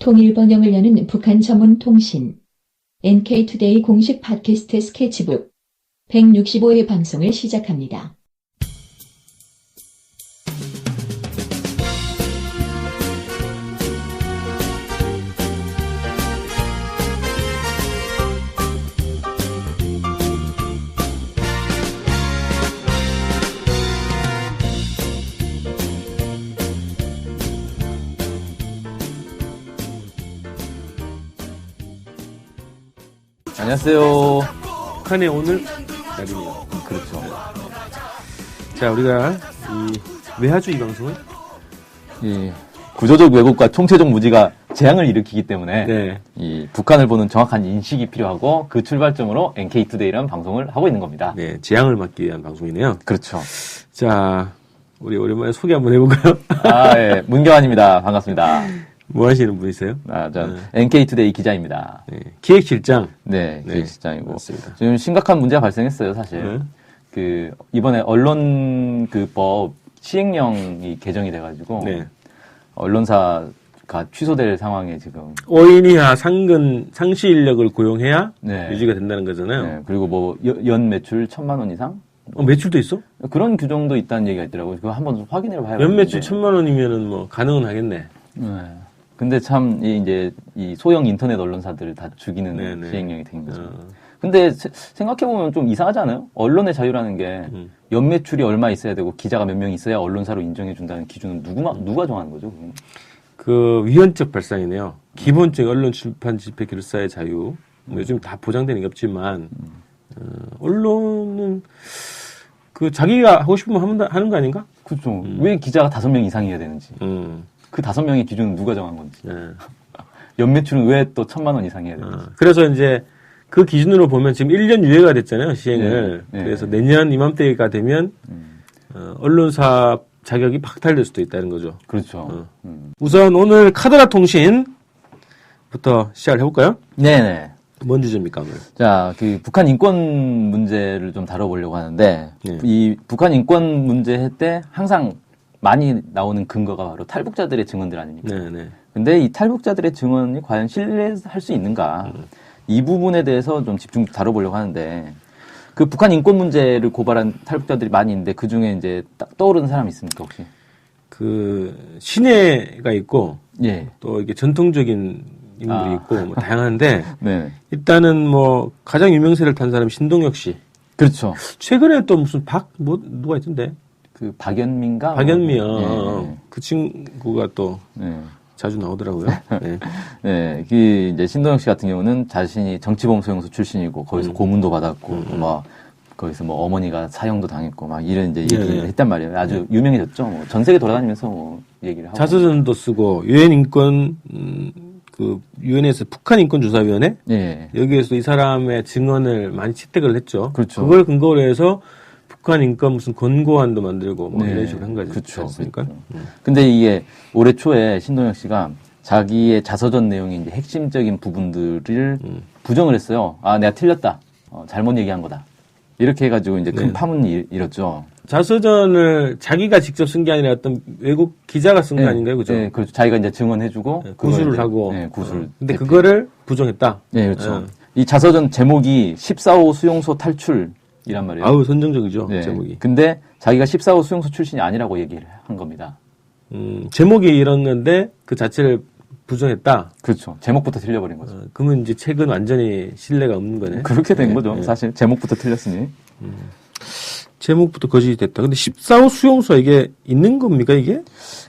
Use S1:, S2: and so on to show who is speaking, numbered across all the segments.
S1: 통일 번영을 여는 북한 전문 통신 NK투데이 공식 팟캐스트 스케치북 165회 방송을 시작합니다.
S2: 안녕하세요.
S3: 북한의 오늘 날이네요.
S2: 그렇죠.
S3: 자, 우리가 왜 하죠, 이 방송을?
S2: 이 구조적 왜곡과 총체적 무지가 재앙을 일으키기 때문에
S3: 네.
S2: 이 북한을 보는 정확한 인식이 필요하고 그 출발점으로 NK투데이라는 방송을 하고 있는 겁니다.
S3: 네, 재앙을 막기 위한 방송이네요.
S2: 그렇죠.
S3: 자, 우리 오랜만에 소개 한번 해볼까요?
S2: 예. 문경환입니다. 반갑습니다.
S3: 뭐 하시는 분이세요?
S2: 전 NK투데이 기자입니다.
S3: 네, 기획실장.
S2: 네,
S3: 네,
S2: 기획실장이고.
S3: 맞습니다.
S2: 지금 심각한 문제가 발생했어요, 사실. 이번에 언론 법 시행령이 개정이 돼가지고.
S3: 네.
S2: 언론사가 취소될 상황에 지금.
S3: 5인 이하 상시 인력을 고용해야
S2: 네.
S3: 유지가 된다는 거잖아요.
S2: 네, 그리고 뭐, 연 매출 1,000만 원 이상?
S3: 매출도 있어?
S2: 그런 규정도 있다는 얘기가 있더라고요. 그거 한번 확인해 봐야
S3: 연 매출 1,000만 원이면은 뭐, 가능은 하겠네.
S2: 네. 근데 참, 이 소형 인터넷 언론사들을 다 죽이는
S3: 네네.
S2: 시행령이 된 거죠. 근데 생각해보면 좀 이상하지 않아요? 언론의 자유라는 게 연매출이 얼마 있어야 되고 기자가 몇 명 있어야 언론사로 인정해준다는 기준은 누가 정하는 거죠? 그건?
S3: 그 위헌적 발상이네요. 기본적인 언론 출판 집회 결사의 자유. 뭐 요즘 다 보장되는 게 없지만, 언론은 그 자기가 하고 싶으면 하는 거 아닌가?
S2: 그렇죠. 왜 기자가 5명 이상이어야 되는지.
S3: 음.
S2: 그 5명의 기준은 누가 정한 건지.
S3: 네.
S2: 연매출은 왜 또 1,000만 원 이상이어야 되는지.
S3: 그래서 이제 그 기준으로 보면 지금 1년 유예가 됐잖아요, 시행을.
S2: 네.
S3: 그래서 내년 이맘때가 되면, 언론사 자격이 박탈될 수도 있다는 거죠.
S2: 그렇죠.
S3: 우선 오늘 카더라 통신부터 시작을 해볼까요?
S2: 네네.
S3: 뭔 주제입니까, 오늘?
S2: 자, 북한 인권 문제를 좀 다뤄보려고 하는데,
S3: 네.
S2: 이 북한 인권 문제 때 항상 많이 나오는 근거가 바로 탈북자들의 증언들 아닙니까?
S3: 네네.
S2: 근데 이 탈북자들의 증언이 과연 신뢰할 수 있는가? 이 부분에 대해서 좀 집중 다뤄보려고 하는데, 그 북한 인권 문제를 고발한 탈북자들이 많이 있는데, 그 중에 이제 딱 떠오르는 사람이 있습니까, 혹시?
S3: 신예가 있고,
S2: 예.
S3: 또 이게 전통적인 인물이 있고, 뭐 다양한데,
S2: 네.
S3: 일단은 뭐, 가장 유명세를 탄 사람이 신동엽 씨.
S2: 그렇죠.
S3: 최근에 또 무슨 누가 있던데?
S2: 박연민가?
S3: 박연미요.
S2: 예.
S3: 그 친구가 또
S2: 네.
S3: 자주 나오더라고요. 네.
S2: 네, 이제 신동엽 씨 같은 경우는 자신이 정치범 소용소 출신이고 거기서 고문도 받았고 막 거기서 뭐 어머니가 사형도 당했고 막 이런 이제 얘기를 했단 말이에요. 아주 유명해졌죠. 뭐 전 세계 돌아다니면서 뭐 얘기를 하고.
S3: 자서전도 쓰고 유엔 인권 유엔에서 북한 인권 조사위원회
S2: 예.
S3: 여기에서 이 사람의 증언을 많이 채택을 했죠.
S2: 그렇죠.
S3: 그걸 근거로 해서 북한 인권 무슨 권고안도 만들고 뭐
S2: 네.
S3: 이런 식으로 한 거지.
S2: 그렇죠.
S3: 않습니까?
S2: 근데 이게 올해 초에 신동엽 씨가 자기의 자서전 내용의 이제 핵심적인 부분들을 부정을 했어요. 아, 내가 틀렸다. 잘못 얘기한 거다. 이렇게 해가지고 이제 큰 파문이 일었죠.
S3: 자서전을 자기가 직접 쓴 게 아니라 어떤 외국 기자가 쓴 거 아닌가요? 그죠?
S2: 네, 그렇죠. 자기가 이제 증언해주고.
S3: 구술을
S2: 이제,
S3: 하고.
S2: 네, 구술.
S3: 근데 그거를 부정했다.
S2: 네, 그렇죠. 이 자서전 제목이 14호 수용소 탈출이란 말이에요.
S3: 아우, 선정적이죠.
S2: 네.
S3: 제목이.
S2: 근데 자기가 14호 수용소 출신이 아니라고 얘기를 한 겁니다.
S3: 제목이 이런 건데 그 자체를 부정했다.
S2: 그렇죠. 제목부터 틀려버린 거죠.
S3: 그러면 이제 책은 완전히 신뢰가 없는 거네.
S2: 그렇게 된
S3: 네,
S2: 거죠.
S3: 네.
S2: 사실 제목부터 틀렸으니.
S3: 제목부터 거짓이 됐다. 근데 14호 수용소 이게 있는 겁니까, 이게?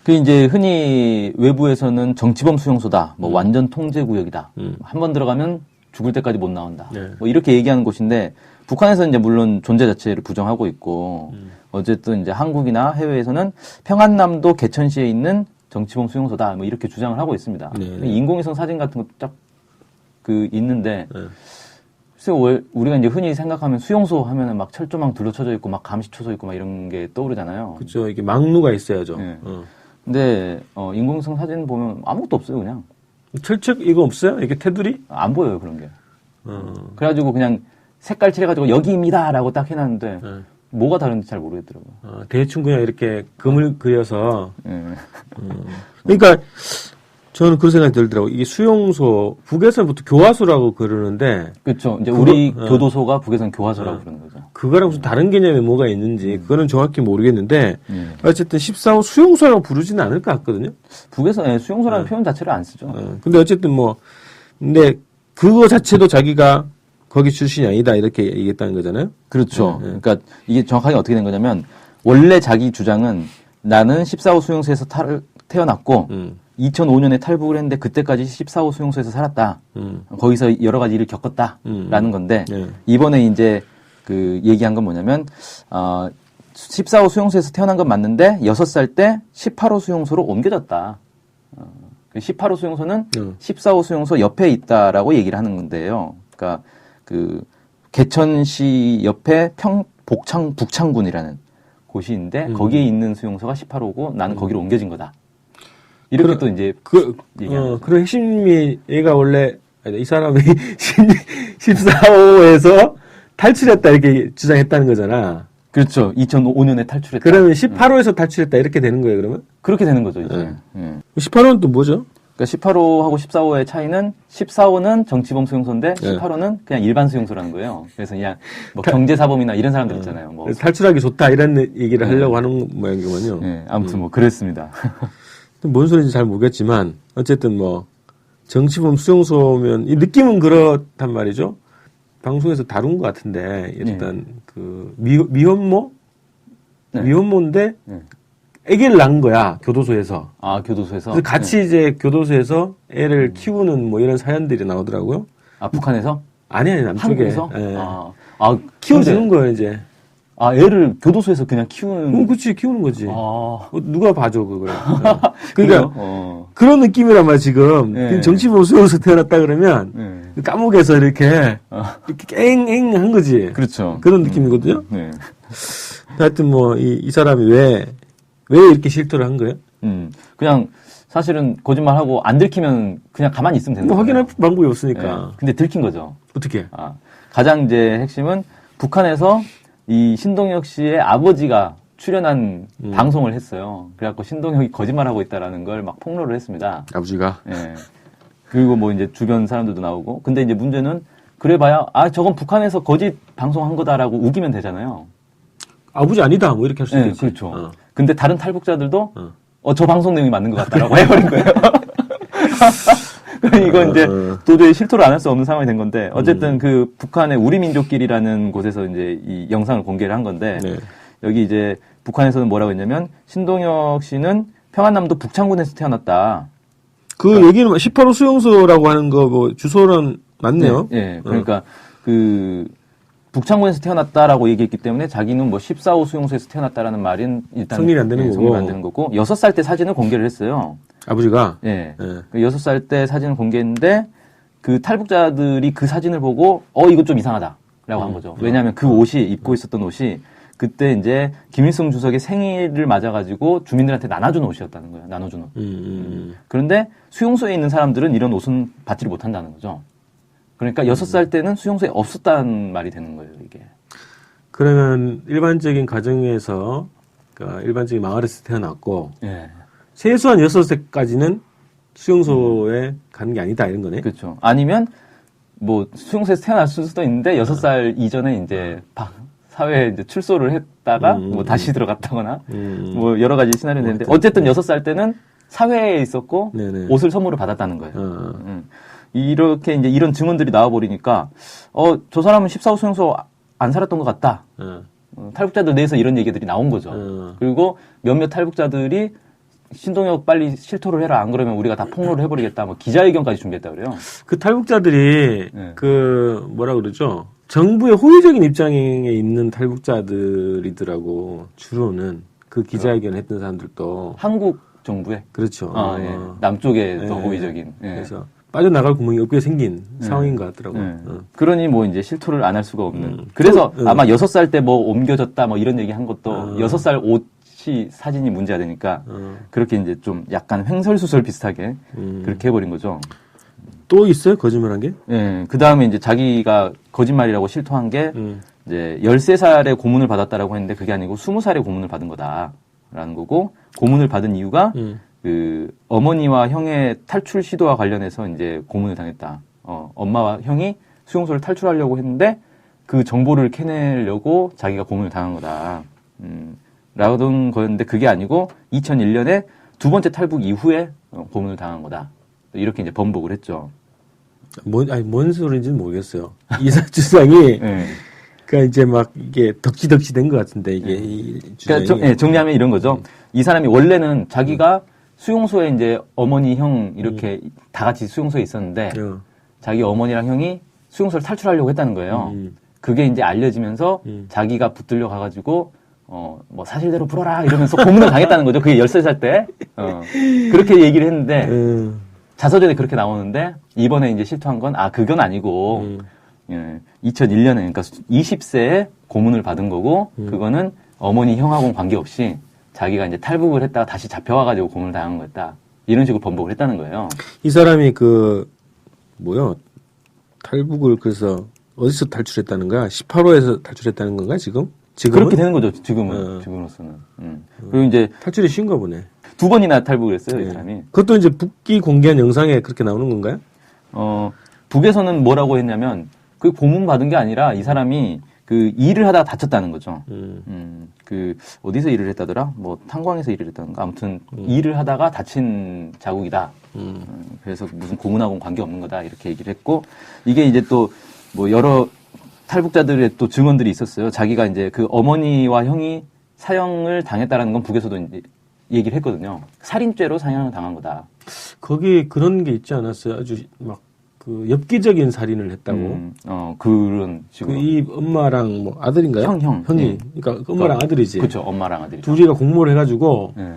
S2: 그 이제 흔히 외부에서는 정치범 수용소다. 뭐 완전 통제 구역이다. 한 번 들어가면 죽을 때까지 못 나온다.
S3: 네.
S2: 뭐 이렇게 얘기하는 곳인데 북한에서는 이제 물론 존재 자체를 부정하고 있고 어쨌든 이제 한국이나 해외에서는 평안남도 개천시에 있는 정치범 수용소다. 뭐 이렇게 주장을 하고 있습니다.
S3: 네.
S2: 인공위성 사진 같은 것도 딱 있는데
S3: 네.
S2: 글쎄 우리가 이제 흔히 생각하면 수용소 하면은 막 철조망 둘러쳐져 있고 막 감시초소 있고 막 이런 게 떠오르잖아요.
S3: 그렇죠. 이게 막루가 있어야죠.
S2: 네. 근데 인공위성 사진 보면 아무것도 없어요, 그냥.
S3: 철책 이거 없어요? 이게 테두리?
S2: 안 보여요, 그런 게. 그래가지고 그냥 색깔 칠해가지고 여기입니다라고 딱 해놨는데 뭐가 다른지 잘 모르겠더라고요.
S3: 대충 그냥 이렇게 금을 그려서.
S2: 예.
S3: 그러니까 저는 그런 생각이 들더라고요. 이게 수용소, 북에서부터 교화소라고 그러는데.
S2: 그렇죠. 이제 우리 교도소가 북에서는 교화소라고 그러는 거죠.
S3: 그거랑 무슨 다른 개념이 뭐가 있는지, 그거는 정확히 모르겠는데, 어쨌든 14호 수용소라고 부르지는 않을 것 같거든요.
S2: 북에서 수용소라는 표현 자체를 안 쓰죠.
S3: 근데 어쨌든 근데 그거 자체도 자기가 거기 출신이 아니다, 이렇게 얘기했다는 거잖아요.
S2: 그렇죠. 그러니까 이게 정확하게 어떻게 된 거냐면, 원래 자기 주장은 나는 14호 수용소에서 태어났고, 2005년에 탈북을 했는데 그때까지 14호 수용소에서 살았다. 거기서 여러 가지 일을 겪었다라는 건데 이번에 이제 그 얘기한 건 뭐냐면 14호 수용소에서 태어난 건 맞는데 6살 때 18호 수용소로 옮겨졌다. 18호 수용소는 14호 수용소 옆에 있다라고 얘기를 하는 건데요. 그러니까 그 개천시 옆에 북창군이라는 곳이 있는데 거기에 있는 수용소가 18호고 나는 거기로 옮겨진 거다. 이렇게 또 이제
S3: 그런 핵심이 얘가 원래 이 사람이 14호에서 탈출했다 이렇게 주장했다는 거잖아.
S2: 그렇죠. 2005년에 탈출했다.
S3: 그러면 18호에서 탈출했다 이렇게 되는 거예요, 그러면?
S2: 그렇게 되는 거죠, 이제.
S3: 18호는 또 뭐죠?
S2: 그러니까 18호하고 14호의 차이는 14호는 정치범 수용소인데 18호는 그냥 일반 수용소라는 거예요. 그래서 그냥 뭐 경제사범이나 이런 사람들 있잖아요. 뭐
S3: 탈출하기 좋다 이런 얘기를 하려고 하는 모양이구만요.
S2: 네, 아무튼 뭐 그랬습니다.
S3: 뭔 소리인지 잘 모르겠지만 어쨌든 뭐 정치범 수용소면 이 느낌은 그렇단 말이죠. 방송에서 다룬 것 같은데 일단 그 미혼모 미혼모인데 아기를 낳은 거야 교도소에서.
S2: 아 교도소에서.
S3: 그래서 같이 이제 교도소에서 애를 키우는 뭐 이런 사연들이 나오더라고요.
S2: 아 북한에서?
S3: 아니 남쪽에.
S2: 한국에서?
S3: 예.
S2: 근데,
S3: 키워주는 거예요 이제.
S2: 아 애를 교도소에서 그냥 키우는.
S3: 그렇지 키우는 거지.
S2: 아.
S3: 누가 봐줘 그걸. 그러니까 그런 느낌이란 말이야 지금.
S2: 네.
S3: 정치범 수용소 태어났다 그러면 감옥에서 이렇게 깽깽한 거지.
S2: 그렇죠.
S3: 그런 느낌이거든요.
S2: 네.
S3: 하여튼 뭐 이 사람이 왜 이렇게 실토를 한 거예요?
S2: 그냥 사실은 거짓말하고 안 들키면 그냥 가만히 있으면 되는
S3: 뭐
S2: 거예요.
S3: 확인할 방법이 없으니까.
S2: 네. 근데 들킨 거죠.
S3: 어떻게?
S2: 가장 이제 핵심은 북한에서 이 신동혁 씨의 아버지가 출연한 방송을 했어요. 그래갖고 신동혁이 거짓말하고 있다라는 걸 막 폭로를 했습니다.
S3: 아버지가?
S2: 예. 그리고 뭐 이제 주변 사람들도 나오고. 근데 이제 문제는 그래봐야 저건 북한에서 거짓 방송한 거다라고 우기면 되잖아요.
S3: 아버지 아니다 뭐 이렇게 할 수도 있지.
S2: 그렇죠. 근데 다른 탈북자들도 저 방송 내용이 맞는 것 같다라고 해버린 거예요. 이건 이제 도저히 실토를 안 할 수 없는 상황이 된 건데 어쨌든 그 북한의 우리민족길이라는 곳에서 이제 이 영상을 공개를 한 건데 여기 이제 북한에서는 뭐라고 했냐면 신동혁 씨는 평안남도 북창군에서 태어났다.
S3: 그 얘기는 18호 수용소라고 하는 거 뭐 주소는 맞네요.
S2: 네, 그러니까 그 북창군에서 태어났다라고 얘기했기 때문에 자기는 뭐 14호 수용소에서 태어났다라는 말은 일단
S3: 성립이 안 되는 거고.
S2: 성립이 안 되는 거고 6살 때 사진을 공개를 했어요.
S3: 아버지가?
S2: 예. 6살 때 사진을 공개했는데 그 탈북자들이 그 사진을 보고 이거 좀 이상하다라고 한 거죠. 왜냐하면 그 옷이 입고 있었던 옷이 그때 이제 김일성 주석의 생일을 맞아가지고 주민들한테 나눠준 옷이었다는 거예요. 나눠준 옷. 그런데 수용소에 있는 사람들은 이런 옷은 받지를 못한다는 거죠. 그러니까 6살 때는 수용소에 없었다는 말이 되는 거예요, 이게.
S3: 그러면 일반적인 가정에서 그러니까 일반적인 마을에서 태어났고 세수한 6살까지는 수용소에 가는 게 아니다 이런 거네.
S2: 그렇죠. 아니면 뭐 수용소에서 태어났을 수도 있는데 6살 이전에 이제 사회에 이제 출소를 했다가 뭐 다시 들어갔다거나 뭐 여러 가지 시나리오가 되는데 어쨌든 6살 때는 사회에 있었고 옷을 선물을 받았다는 거예요. 이렇게 이제 이런 증언들이 나와버리니까 저 사람은 14호 수용소 안 살았던 것 같다. 탈북자들 내에서 이런 얘기들이 나온 거죠. 그리고 몇몇 탈북자들이 신동혁 빨리 실토를 해라. 안 그러면 우리가 다 폭로를 해버리겠다. 뭐 기자회견까지 준비했다 그래요.
S3: 그 탈북자들이 그 뭐라 그러죠? 정부의 호의적인 입장에 있는 탈북자들이더라고. 주로는 그 기자회견 했던 사람들도
S2: 한국 정부에
S3: 그렇죠.
S2: 예. 남쪽에 더 호의적인.
S3: 그래서 빠져나갈 구멍이 없게 생긴 상황인 것 같더라고요.
S2: 그러니 뭐 이제 실토를 안 할 수가 없는. 그래서 아마 6살 때 뭐 옮겨졌다 뭐 이런 얘기 한 것도 6살 옷이 사진이 문제가 되니까 그렇게 이제 좀 약간 횡설수설 비슷하게 그렇게 해버린 거죠.
S3: 또 있어요? 거짓말한 게?
S2: 예. 그 다음에 이제 자기가 거짓말이라고 실토한 게 이제 13살에 고문을 받았다라고 했는데 그게 아니고 20살에 고문을 받은 거다라는 거고 고문을 받은 이유가 그 어머니와 형의 탈출 시도와 관련해서 이제 고문을 당했다. 엄마와 형이 수용소를 탈출하려고 했는데 그 정보를 캐내려고 자기가 고문을 당한 거다. 라던 거였는데 그게 아니고 2001년에 두 번째 탈북 이후에 고문을 당한 거다. 이렇게 이제 번복을 했죠.
S3: 뭔 소리인지는 모르겠어요. 이사 주장이
S2: 네.
S3: 그러니까 이제 막 이게 덕지덕지 된 것 같은데 이게 이 주장이.
S2: 그러니까 정리하면 이런 거죠. 이 사람이 원래는 자기가 수용소에 이제 어머니, 형 이렇게 다 같이 수용소에 있었는데 자기 어머니랑 형이 수용소를 탈출하려고 했다는 거예요. 그게 이제 알려지면서 자기가 붙들려 가가지고 뭐 사실대로 풀어라 이러면서 고문을 당했다는 거죠. 그게 13살 때. 그렇게 얘기를 했는데 자서전에 그렇게 나오는데 이번에 이제 실토한 건 그건 아니고 2001년에 그러니까 20세에 고문을 받은 거고 그거는 어머니 형하고는 관계없이 자기가 이제 탈북을 했다가 다시 잡혀와가지고 고문을 당한 거였다. 이런 식으로 번복을 했다는 거예요.
S3: 이 사람이 탈북을 그래서 어디서 탈출했다는 거야? 18호에서 탈출했다는 건가 지금은?
S2: 그렇게 되는 거죠. 지금으로서는. 그리고 이제
S3: 탈출이 쉬운가 보네.
S2: 2번이나 탈북을 했어요. 이 사람이.
S3: 그것도 이제 북기 공개한 영상에 그렇게 나오는 건가요?
S2: 북에서는 뭐라고 했냐면 그 고문 받은 게 아니라 이 사람이 그 일을 하다가 다쳤다는 거죠. 그 어디서 일을 했다더라? 뭐 탄광에서 일을 했다는가? 아무튼 일을 하다가 다친 자국이다. 그래서 무슨 고문하고는 관계 없는 거다 이렇게 얘기를 했고 이게 이제 또 뭐 여러 탈북자들의 또 증언들이 있었어요. 자기가 이제 그 어머니와 형이 사형을 당했다라는 건 북에서도 이제 얘기를 했거든요. 살인죄로 사형을 당한 거다.
S3: 거기 그런 게 있지 않았어요? 아주 막 그 엽기적인 살인을 했다고.
S2: 그런 식으로.
S3: 이 엄마랑 뭐 아들인가요? 형이.
S2: 예.
S3: 그러니까 그 엄마랑 아들이지.
S2: 그렇죠. 엄마랑 아들이.
S3: 둘이가 공모를 해가지고
S2: 예.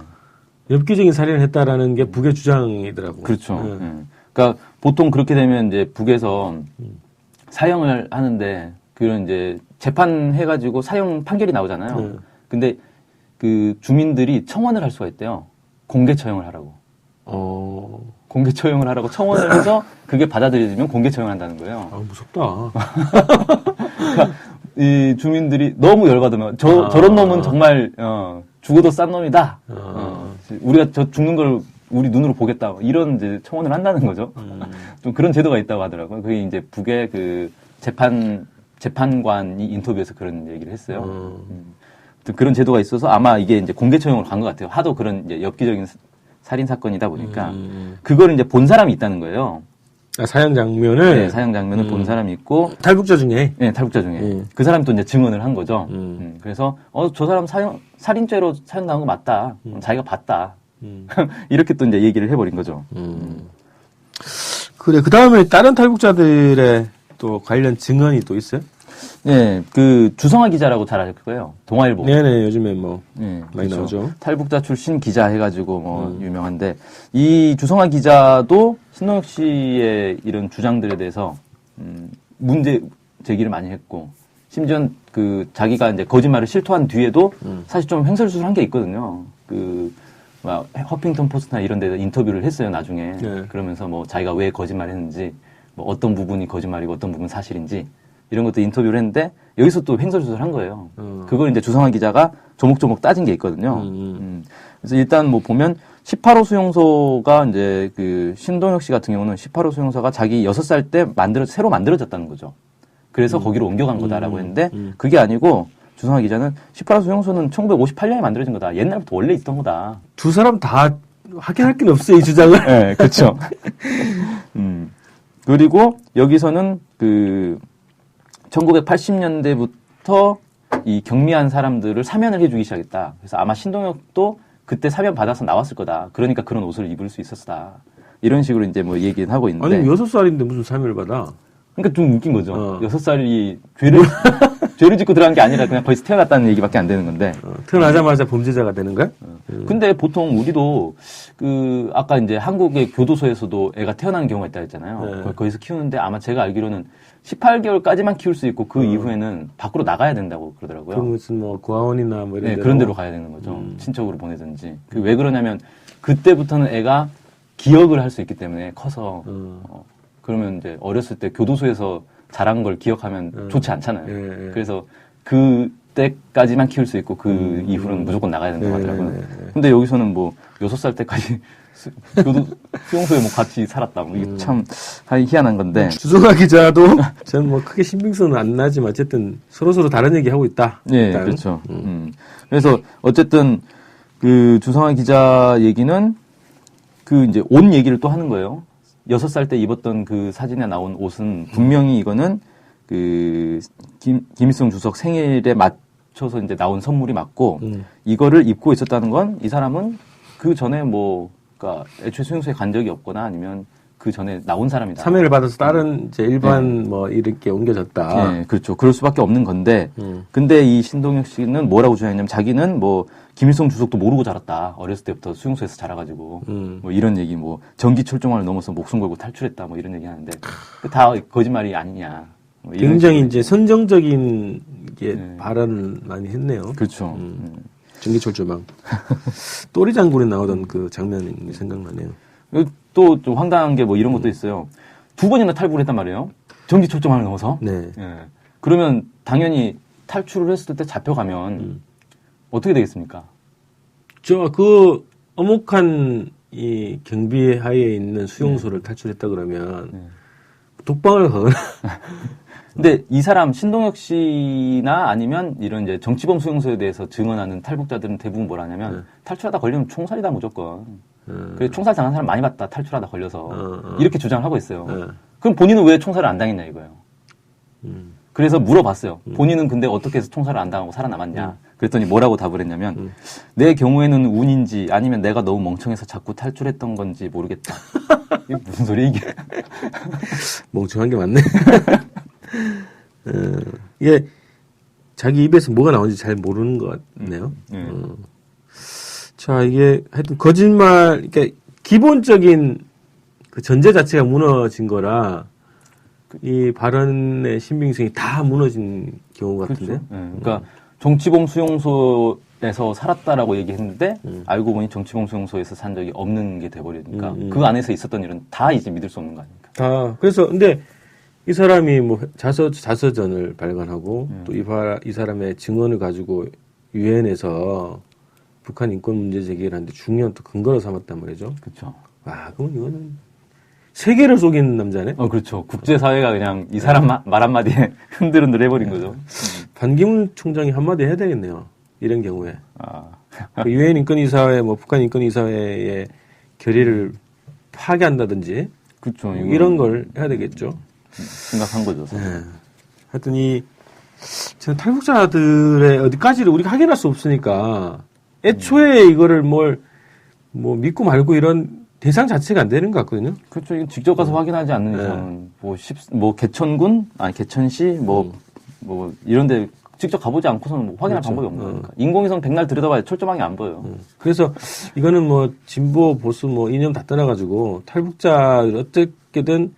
S3: 엽기적인 살인을 했다라는 게 북의 주장이더라고.
S2: 그렇죠. 예. 그러니까 보통 그렇게 되면 이제 북에서 사형을 하는데 그런 이제 재판해가지고 사형 판결이 나오잖아요. 근데 그 주민들이 청원을 할 수가 있대요. 공개 처형을 하라고. 공개 처형을 하라고 청원을 해서 그게 받아들여지면 공개 처형을 한다는 거예요.
S3: 무섭다.
S2: 그러니까 이 주민들이 너무 열받으면 저런 놈은 정말 죽어도 싼 놈이다. 우리가 저 죽는 걸 우리 눈으로 보겠다. 이런 이제 청원을 한다는 거죠. 좀 그런 제도가 있다고 하더라고요. 그게 이제 북의 그 재판관이 인터뷰에서 그런 얘기를 했어요. 그런 제도가 있어서 아마 이게 이제 공개 처형으로 간 것 같아요. 하도 그런 이제 엽기적인 살인 사건이다 보니까 그걸 이제 본 사람이 있다는 거예요.
S3: 사형 장면을?
S2: 네, 사형 장면을 본 사람이 있고
S3: 탈북자 중에?
S2: 네, 탈북자 중에 그 사람이 또 이제 증언을 한 거죠. 그래서 저 사람 살인죄로 사형 당한 거 맞다. 자기가 봤다. 이렇게 또 이제 얘기를 해버린 거죠.
S3: 그래, 그 다음에 다른 탈북자들의 또 관련 증언이 또 있어요?
S2: 네, 그 주성아 기자라고 잘 알 거예요. 동아일보.
S3: 네네, 요즘에 뭐 많이
S2: 그렇죠.
S3: 나오죠.
S2: 탈북자 출신 기자 해가지고 뭐 유명한데 이 주성아 기자도 신동엽 씨의 이런 주장들에 대해서 문제 제기를 많이 했고 심지어 그 자기가 이제 거짓말을 실토한 뒤에도 사실 좀 횡설수설한 게 있거든요. 막 허핑턴 포스트나 이런 데서 인터뷰를 했어요 나중에.
S3: 네.
S2: 그러면서 뭐 자기가 왜 거짓말했는지, 뭐 어떤 부분이 거짓말이고 어떤 부분은 사실인지 이런 것도 인터뷰를 했는데 여기서 또 횡설수설한 거예요. 그걸 이제 주성아 기자가 조목조목 따진 게 있거든요. 그래서 일단 뭐 보면 18호 수용소가 이제 그 신동혁 씨 같은 경우는 18호 수용소가 자기 6살 때 새로 만들어졌다는 거죠. 그래서 거기로 옮겨간 거다라고 했는데 그게 아니고 주성아 기자는 18호 수용소는 1958년에 만들어진 거다. 옛날부터 원래 있던 거다.
S3: 두 사람 다 확인할 게 없어요, 이 주장을.
S2: 네, 그렇죠. 그리고 여기서는 그 1980년대부터 이 경미한 사람들을 사면을 해주기 시작했다. 그래서 아마 신동혁도 그때 사면 받아서 나왔을 거다. 그러니까 그런 옷을 입을 수 있었다. 이런 식으로 이제 뭐 얘기는 하고 있는데.
S3: 아니, 6살인데 무슨 사면을 받아?
S2: 그러니까 좀 웃긴 거죠. 6살이 죄를 짓고 들어간 게 아니라 그냥 거기서 태어났다는 얘기밖에 안 되는 건데.
S3: 태어나자마자 범죄자가 되는 거야?
S2: 근데 보통 우리도 아까 이제 한국의 교도소에서도 애가 태어나는 경우가 있다 했잖아요.
S3: 네.
S2: 거기서 키우는데 아마 제가 알기로는 18개월까지만 키울 수 있고 그 이후에는 밖으로 나가야 된다고 그러더라고요.
S3: 그 무슨 뭐 고아원이나 뭐 이런
S2: 네,
S3: 데로.
S2: 그런 데로 가야 되는 거죠. 친척으로 보내든지. 왜 그러냐면 그때부터는 애가 기억을 할 수 있기 때문에 커서 그러면 이제 어렸을 때 교도소에서 자란 걸 기억하면 좋지 않잖아요. 그래서 그 때까지만 키울 수 있고 그 이후로는 무조건 나가야 된다고 하더라고요. 근데 여기서는 뭐 6살 때까지 수용소에 뭐 같이 살았다. 뭐 이게 참 희한한 건데.
S3: 주성아 기자도 저는 뭐 크게 신빙성은 안 나지만 어쨌든 서로 다른 얘기 하고 있다.
S2: 네,
S3: 일단.
S2: 그렇죠. 그래서 어쨌든 그 주성아 기자 얘기는 그 이제 옷 얘기를 또 하는 거예요. 6살 때 입었던 그 사진에 나온 옷은 분명히 이거는 그 김일성 주석 생일에 맞춰서 이제 나온 선물이 맞고 이거를 입고 있었다는 건 이 사람은 그 전에 뭐 그러니까 애초에 수용소에 간 적이 없거나 아니면 그 전에 나온 사람이다.
S3: 사면을 받아서 다른 이제 일반 뭐 이렇게 옮겨졌다.
S2: 네, 그렇죠. 그럴 수밖에 없는 건데 근데 이 신동엽 씨는 뭐라고 주장했냐면 자기는 뭐 김일성 주석도 모르고 자랐다. 어렸을 때부터 수용소에서 자라가지고 뭐 이런 얘기 뭐 전기 철종화를 넘어서 목숨 걸고 탈출했다. 뭐 이런 얘기 하는데 다 거짓말이 아니냐. 뭐
S3: 굉장히 이제 선정적인 게 발언을 많이 했네요.
S2: 그렇죠.
S3: 전기철조망. 또리 장군에 나오던 그 장면이 생각나네요.
S2: 또 좀 황당한 게 뭐 이런 것도 있어요. 2번이나 탈북을 했단 말이에요. 전기 철조망을 넘어서.
S3: 네.
S2: 예. 그러면 당연히 탈출을 했을 때 잡혀가면 어떻게 되겠습니까?
S3: 그 어목한 이 경비 하에 있는 수용소를 탈출했다 그러면 독방을 가거나.
S2: 근데 이 사람 신동혁 씨나 아니면 이런 이제 정치범 수용소에 대해서 증언하는 탈북자들은 대부분 뭐라냐면 탈출하다 걸리면 총살이다 무조건. 그래서 총살 당한 사람 많이 봤다 탈출하다 걸려서 이렇게 주장을 하고 있어요. 그럼 본인은 왜 총살을 안 당했냐 이거예요. 그래서 물어봤어요. 본인은 근데 어떻게 해서 총살을 안 당하고 살아남았냐. 그랬더니 뭐라고 답을 했냐면 내 경우에는 운인지 아니면 내가 너무 멍청해서 자꾸 탈출했던 건지 모르겠다. 이게 무슨 소리 이게.
S3: 멍청한 게 맞네. 이게 자기 입에서 뭐가 나오는지 잘 모르는 것 같네요. 자, 이게 하여튼 거짓말, 그러니까 기본적인 그 전제 자체가 무너진 거라 이 발언의 신빙성이 다 무너진 경우 같은데.
S2: 그렇죠. 그러니까 정치범 수용소에서 살았다라고 얘기했는데 알고 보니 정치범 수용소에서 산 적이 없는 게 돼버리니까 그 안에서 있었던 일은 다 이제 믿을 수 없는 거 아닙니까?
S3: 다. 그래서 근데 이 사람이 뭐 자서전을 발간하고 또 이 사람의 증언을 가지고 유엔에서 북한 인권 문제 제기를 하는데 중요한 또 근거로 삼았단 말이죠.
S2: 그렇죠.
S3: 와, 그럼 이거는 세계를 속이는 남자네.
S2: 그렇죠. 국제사회가 그냥 이 사람 말 한마디에 흔들흔들 해버린 거죠.
S3: 반기문 총장이 한마디 해야 되겠네요. 이런 경우에. 그 유엔 인권이사회, 뭐 북한 인권이사회의 결의를 파괴한다든지.
S2: 그렇죠.
S3: 이런 걸 해야 되겠죠.
S2: 심각한 거죠.
S3: 하여튼 저는 탈북자들의 어디까지를 우리가 확인할 수 없으니까 애초에 이거를 뭐 믿고 말고 이런 대상 자체가 안 되는 것 같거든요.
S2: 그렇죠. 이건 직접 가서 확인하지 않는 이상은 개천군, 개천시, 뭐 이런데 직접 가보지 않고서는 뭐 확인할 방법이 없는 거니까. 인공위성 백날 들여다봐야 철조망이 안 보여.
S3: 그래서 이거는 뭐 진보 보수 뭐 이념 다 떠나가지고 탈북자를 어떻게든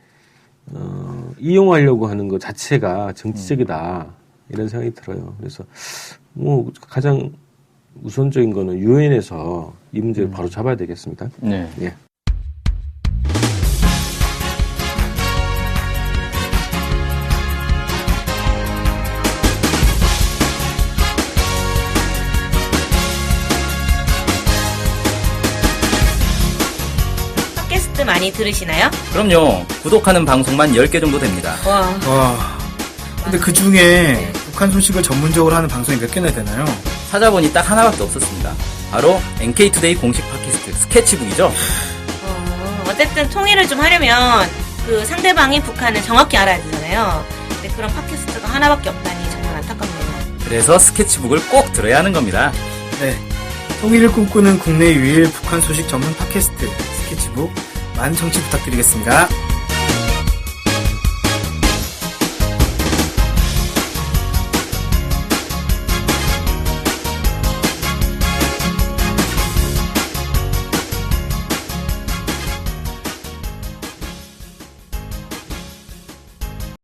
S3: 이용하려고 하는 것 자체가 정치적이다 이런 생각이 들어요. 그래서 뭐 가장 우선적인 거는 유엔에서 이 문제를 바로 잡아야 되겠습니다.
S2: 네.
S3: 예.
S4: 팟캐스트 많이 들으시나요?
S5: 그럼요. 구독하는 방송만 10개 정도 됩니다.
S6: 와. 근데 그 중에 북한 소식을 전문적으로 하는 방송이 몇 개나 되나요?
S5: 찾아보니 딱 하나밖에 없었습니다. 바로 NK투데이 공식 팟캐스트 스케치북이죠.
S4: 어쨌든 통일을 좀 하려면 그 상대방이 북한을 정확히 알아야 되잖아요. 근데 그런 팟캐스트가 하나밖에 없다니 정말 안타깝네요.
S5: 그래서 스케치북을 꼭 들어야 하는 겁니다.
S6: 네. 통일을 꿈꾸는 국내 유일 북한 소식 전문 팟캐스트 스케치북 많은 청취 부탁드리겠습니다.